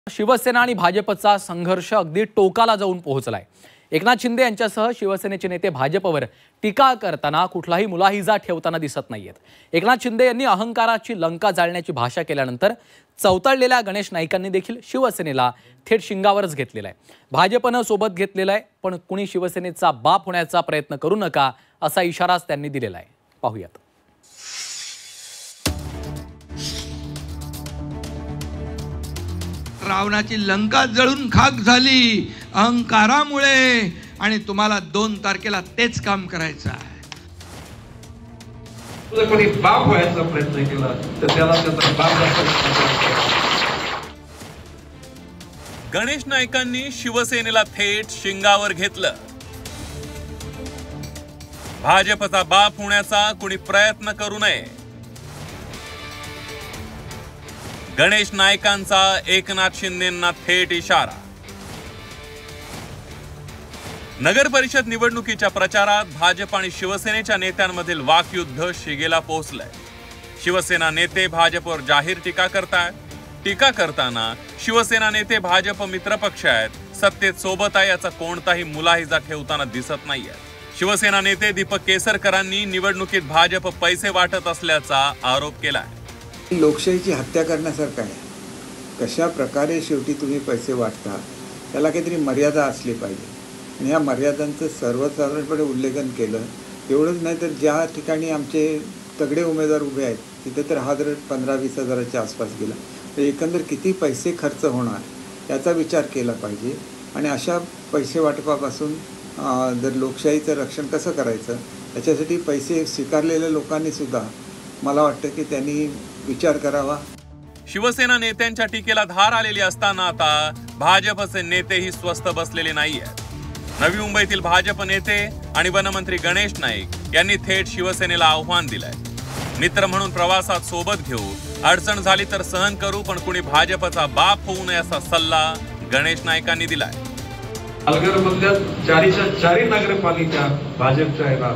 शिवसेना आणि भाजपचा संघर्ष अगदी टोकाला जाऊन पोहोचलाय। एकनाथ शिंदे यांच्यासह शिवसेनेचे नेते भाजपवर टीका करताना कुठलाही मुलाहिजा ठेवताना दिसत नाहीयेत। एकनाथ शिंदे यांनी अहंकाराची लंका जाळण्याची भाषा केल्यानंतर चौताळलेल्या गणेश नाईकांनी देखील शिवसेनेला थेट शिंगावरच घेतलेला आहे। भाजपनं सोबत घेतलेला आहे, पण कुणी शिवसेनेचा बाप होण्याचा प्रयत्न करू नका असा इशाराच त्यांनी दिलेला आहे। पाहूयात। रावणाची लंका जळून खाक झाली अहंकारामुळे, आणि तुम्हाला 2 तारखेला तेच काम करायचं आहे। जर कोणी बाप व्हायचा प्रयत्न केला तर त्याला त्याचा बाप। गणेश नाईकांनी शिवसेनेला थेट शिंगावर घेतलं। भाजपचा बाप होण्याचा कुणी प्रयत्न करू नये। गणेश नाईकांचा एकनाथ शिंदेंना थेट इशारा। नगर परिषद निवडणुकीच्या प्रचारात भाजप आणि शिवसेनेच्या नेत्यांमधील वाकयुद्ध शिगेला पोहोचलंय। शिवसेना नेते भाजपवर जाहीर टीका करतायत। टीका करताना शिवसेना नेते भाजप मित्रपक्ष आहेत, सत्तेत सोबत आहे याचा कोणताही मुलाहिजा ठेवताना दिसत नाहीये। शिवसेना नेते दीपक केसरकरांनी निवडणुकीत भाजप पैसे वाटत असल्याचा आरोप केलाय। लोकशाहीची हत्या करण्यासारखं आहे। कशा प्रकारे शेवटी तुम्ही पैसे वाटता त्याला काहीतरी मर्यादा असली पाहिजे, आणि ह्या मर्यादांचं सर्वसाधारणपणे उल्लेखन केलं। एवढंच नाही तर ज्या ठिकाणी आमचे तगडे उमेदवार उभे आहेत तिथे तर हा जर 15-20 हजाराच्या आसपास गेला तर एकंदर किती पैसे खर्च होणार याचा विचार केला पाहिजे। आणि अशा पैसे वाटपापासून जर लोकशाहीचं रक्षण कसं करायचं याच्यासाठी पैसे स्वीकारलेल्या लोकांनी सुद्धा मला वाटतं की त्यांनी विचार करावा। शिवसेना नेत्यांच्या टीकेला धार आलेली असताना आता भाजपचे नेतेही स्वस्थ बसलेले नाहीयेत। नवी मुंबईतील भाजप नेते आणि वनमंत्री गणेश नाईक यांनी थेट शिवसेनेला आव्हान दिलंय। मित्र म्हणून प्रवासात सोबत घेऊ, अडचण झाली तर सहन करू, पण कुणी भाजपचा बाप होऊ नये असा सल्ला गणेश नाईकांनी दिलाय। पालघरमधल्या 4च्या 4 नगरपालिका भाजपच्या येणार,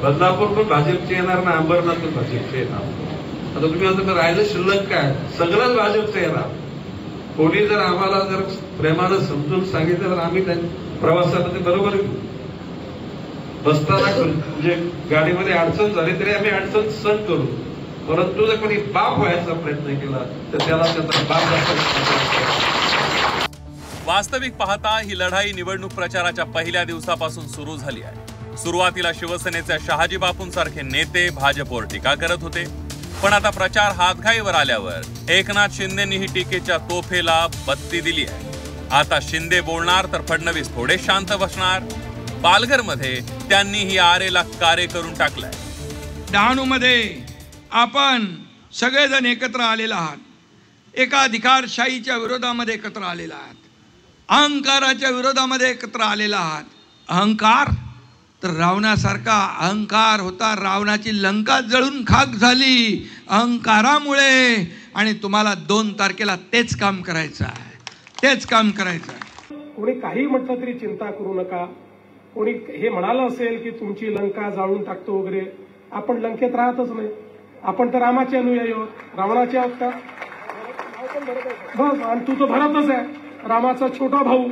बदलापूर पण भाजपचे येणार ना, अंबरनाथ पण भाजपचे येणार। आता तुम्ही आता राहिलं शिल्लक काय, सगळंच भाजपचं येणार। कोणी जर आम्हाला जर प्रेमानं समजून सांगितलं तर आम्ही त्या प्रवासामध्ये बरोबर बसताना म्हणजे गाडीमध्ये अडचण झाली तरी आम्ही अडचण सहन करू, परंतु जर कोणी बाप व्हायचा प्रयत्न केला तर त्याला त्याचा बाप। वास्तविक पाहता ही लढाई निवडणूक प्रचाराच्या पहिल्या दिवसापासून सुरू झाली आहे। सुरुवातीला शिवसेनेचे शहाजी बापूंसारखे नेते भाजपवर टीका करत होते, पण आता प्रचार हातघाईवर आल्यावर एकनाथ शिंदेंनी ही टीकेच्या तोफेला बत्ती दिली आहे। आता शिंदे बोलणार तर फडणवीस थोडे शांत बसणार। पालघरमध्ये त्यांनी ही आरेला कार्य करून टाकलाय। डहाणूमध्ये आपण सगळेजण एकत्र आलेला आहात, एका अधिकारशाहीच्या विरोधामध्ये एकत्र आलेला आहात, अहंकाराच्या विरोधामध्ये एकत्र आलेला आहात। अहंकार तर रावणासारखा अहंकार होता, रावणाची लंका जळून खाक झाली अहंकारामुळे, आणि तुम्हाला 2 तारखेला तेच काम करायचं आहे, तेच काम करायचं आहे। कोणी काही म्हटलं तरी चिंता करू नका। कोणी हे म्हणालं असेल की तुमची लंका जाळून टाकतो वगैरे, आपण लंकेत राहतच नाही, आपण तर रामाचे अनुयायी आहोत, रावणाचे आहोत का? बस, आणि तू तो भरतच आहे, रामाचा छोटा भाऊ।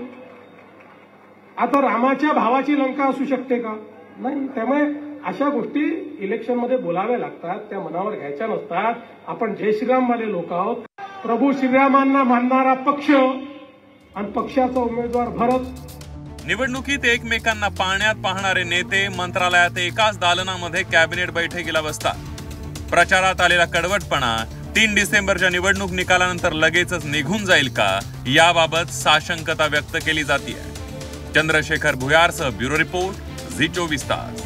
आता रामाच्या भावाची लंका असू शकते का? नाही। त्यामुळे अशा गोष्टी इलेक्शन मध्ये बोलाव्या लागतात, त्या मनावर घ्यायच्या नसतात। आपण जय श्रीराम वाले लोक आहोत। प्रभू श्रीरामांना मानणारा पक्ष आणि पक्षाचा उमेदवार भरत। निवडणुकीत एकमेकांना पाहण्यात पाहणारे नेते मंत्रालयात एकाच दालनामध्ये कॅबिनेट बैठकीला बसतात। प्रचारात आलेला कडवटपणा 3 डिसेंबरच्या निवडणूक निकालानंतर लगेचच निघून जाईल का, याबाबत साशंकता व्यक्त केली जाते। चंद्रशेखर भुयारसह ब्युरो रिपोर्ट, झी 24 तास।